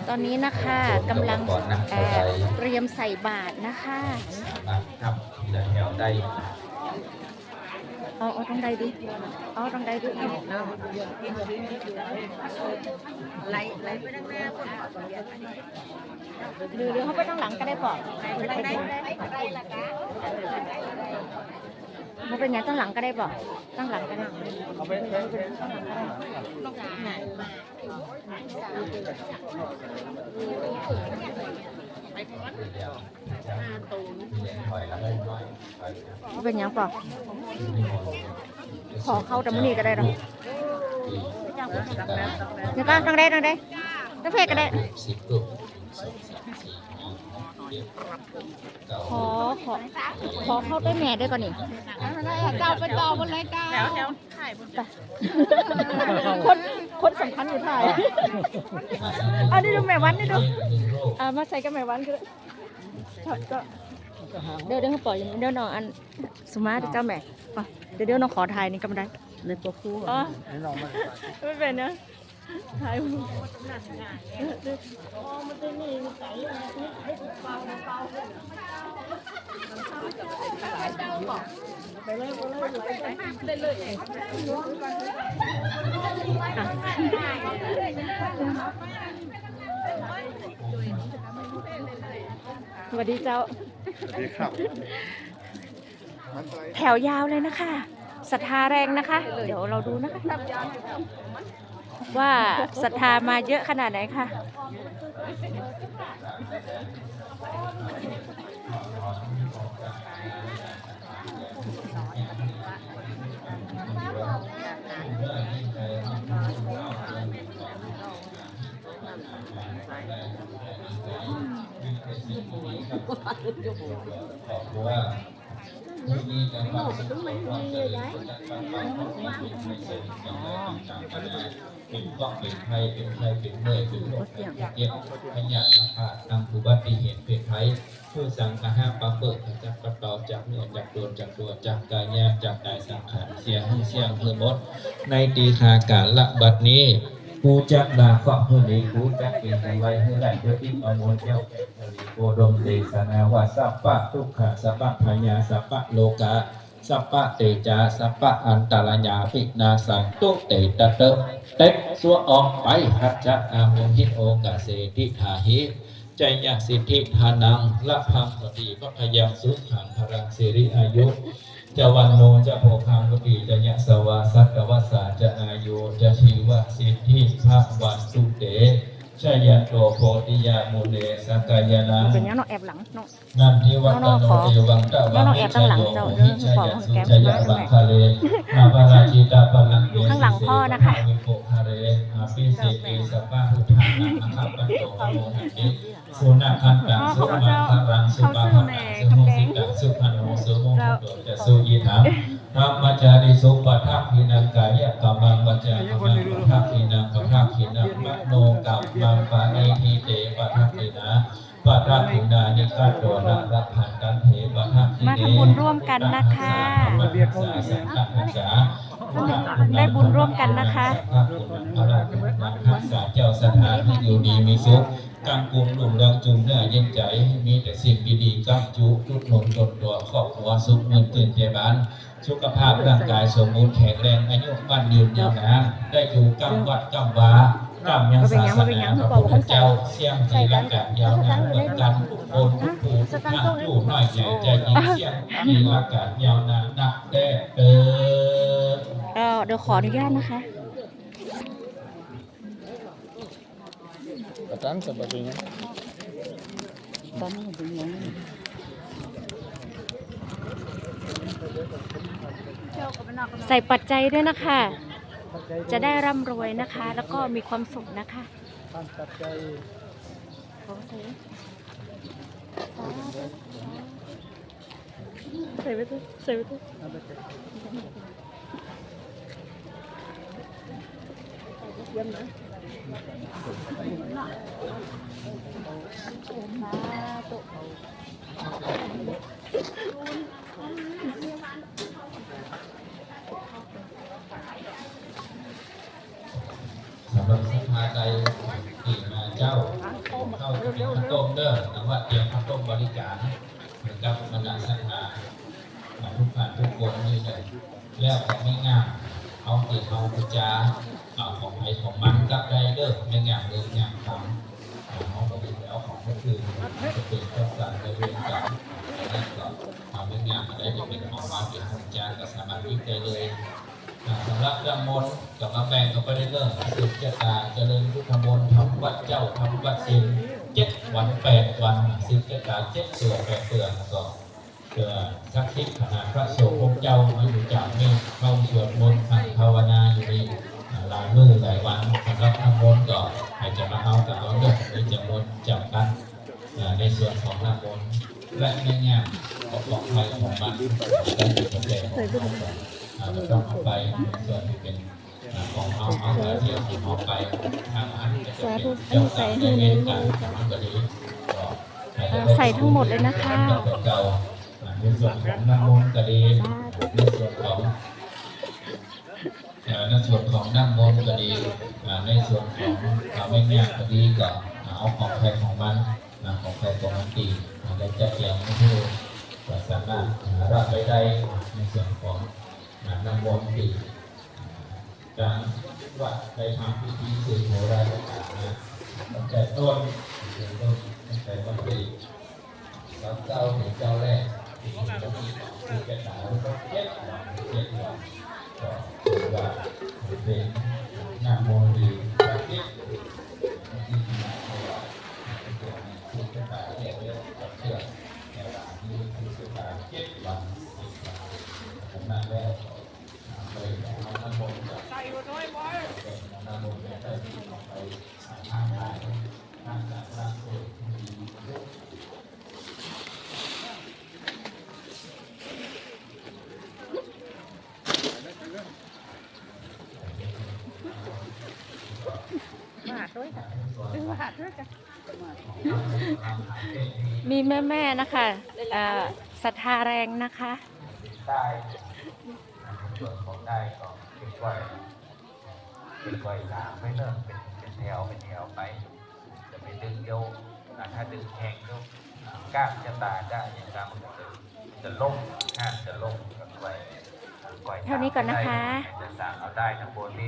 ตอนนี้นะคะกำลังเตรียมใส่บาตรนะคะครับแถวได้เอาตรงใดดิเอาตรงใดดิไหลไปด้านหน้าหรือเขาไปตั้งหลังก็ได้ปอกมันเป็นอย่างตั้งหลังก็ได้ปอกตั้งหลังก็ได้เป็นอย่างปอกขอเข้าแต่มื้อนี้ก็ได้หรอนี่ก็ตั้งได้ตั้งเพศก็ได้ขอเข้าด้วยแม่ด้วยก่อนนี่เจ้าเป็นต่อบนเลยเจ้าแถวถ่ายบนคนสำคัญอยู่ถ่ายเอาดิดูแม่วันนี่ดูมาใส่กับแม่วันก็เดี๋ยวเขาปล่อยเดี๋ยวน้องอันสุมาเจ้าแม่เดี๋ยวน้องขอถ่ายนี่ก็ไม่ได้ในตัวคู่ไม่เป็นนะถ่ายมันจะมีใส่ไปเลยสวัสดีเจ้าแถวยาวเลยนะคะศรัทธาแรงนะคะเดี๋ยวเราดูนะคะว่าศรัทธามาเยอะขนาดไหนค่ะเป็นกล้องเป็นไทยเป็นไทยเป็นเมื่อยเป็นโรคเก็บขยะนะคะนำอุบัติเหตุเป็นไทยผู้สังฆะปะเปิดจากกระต่อจากเนื้อจากตัวจากกายจากกายสังขารเสียงเฮือมดในตีคากาละบัดนี้กูจักดาข้อเฮือนี้กูจักเป็นไว้เฮือไหลเพื่อทิ้งเอาโมเจ้าโกดมเตสนาวาสัพพะทุกขะสัพพะพยาสัพพะโลกาสัพพะเตจาสัพพะอันตรญาภินาสังตุเตตะเตเต็กสัวออกไปหัจจะอาโมหิโอกาเสติทาหิใจยสิทธิทานังละพังสติพพยังสุขังพรังสิริอายุจะวันโนจะโภคังกติจะยะสวาสักวัสสาจะอายุจะชีวสิทธิภาวันตุเตชยโตโพธิยามุเนสักกายนาเป็นยังน้องแอบหลังน้องนันทิวัตโนเทวังตะวังวิชโยหิชยสุชยบังคะเลนาภราชิตาปนังเดข้างหลังพ่อนะคะวิโภคาเรอาปิสิติสัพพะพุทธานังอะคัปปันโตโมหันติสุนัขันตังสุมังคารังสุปะหันตังสุโมสิตังสุพันโนสุโมหุโตจะสุยิถังธรรมจาริสุปทัพพินังกายะกัมมังปัจจากัมมังปทัพพินังปทัพพินังมโนกัมมังปานิทิเตปทัพพินาปทัพพินานิกาโตนะรักขันตันเถปทัพพิเนมาทำบุญร่วมกันนะคะได้บุญร่วมกันนะคะเจ้าสถานที่อยู่ดีมีสุขกำกุมหลุมรังจุมเนื้อเย็นใจมีแต่สิ่งดีๆกำจุทุกหนุนตนตัวครอบครัวสุขเงินตื่นเจบานสุขภาพร่างกายสมบูรณ์แข็งแรงอายุมั่นยืนยาวนานได้อยู่กำวัดกำวากำยังศาสนาพระพุทธเจ้าเสี่ยงจีรักะยาวนานเหมือนกันโอนทุกผู้ทุกท่านผู้น้อยใหญ่ใจยิงเสี่ยงจีรักะยาวนานนักแด่เดี๋ยวขออนุญาตนะคะBetul sebetulnya. ใส่ปัจจัยด้วยนะคะจะได้ร่ำรวยนะคะแล้วก็มีความสุขนะคะใส่ไปด้วยใส่ไปด้วยเยี่ยมนะสำหรับสภาใดที่มา เจ้าเข้ากินข้าวต้มเด้อแต่ว่าเตรียมข้าวต้มบริการกับบรรดาสังฆาทุกฝ่ายทุกคนนี่เลยแล้วของไม่งามเอาติดเอาพิจาของไอ้ของมันกับได้เด้อไม่งามเลยงามทำเอาไปดูแล้วของก็คือจะเป็นเจ้าการในเรื่องการนั่นก็เอาไม่งามอะไรจะเป็นของมาเป็นของจานก็สามารถวิจัยเลยสำหรับเรื่องมนต์กับมาแบ่งก็ไปได้เรื่องสืบชะตาเจริญพุทธมนต์ทำวัดเจ้าทำวัดเย็น7 วัน 8 วันสืบชะตา7 ตัว 8 ตัวก็เพื่อสักทิศขณะพระโสภงเจ้ามาอยู่จากนี้เข้าสวดมนต์ภาวนาอยู่ในหลายมื้อหลายวันสำหรับน้ำมนต์ก็ให้จะมาเอากับเอาเรื่องในจำนวนจำกัดในส่วนของน้ำมนต์และในงานของปลอดภัยของมันได้เป็นประเด็นของเราจะต้องเอาไปส่วนที่เป็นของเอาเที่ยวที่เอาไปทางอันจะเป็นเจ้าสาวในเวรการมันก็ดีใส่ทั้งหมดเลยนะคะ เก่าในส่วนของน้ำมนต์ก็ดีในส่วนของน้ำมนต์ก็ดีในส่วนของไม่ยากก็ดีก็เอาของใครของมันของใครของมันดีและจะเกี่ยวไม่ถูกสามารถรับไปได้ในส่วนของน้ำมนต์ดีการวัดไปทำพิธีสื่อโบราณตั้งแต่ต้นตั้งแต่วันที่เจ้าหรือเจ้าแรกที่จะหนาวก็7 วันก็ถือว่าเป็นน้ำมนต์ดีแบบนี้ที่มาเพราะว่าเป็นตัวที่จะตายเรียกกับเชือกในหลังที่จะตาย7 วันผมนั่นแล้วเลยเอาน้ำมนต์จากน้ำมนต์ไปทางไหนทางจากร่างกายมีแม่ๆนะคะศรัทธาแรงนะคะ ได้ส่วนของได้ก็เป็นก้อยหนาไม่เนิ่มเป็นแถวไปจะไปดึงโยกถ้าดึงแข็งโยกก้ามจะตาได้อย่างก้ามมันจะล่มห้ามจะล่มกับก้อย เท่านี้ก่อนนะคะ จะสั่งเอาได้ทั้งบนนี้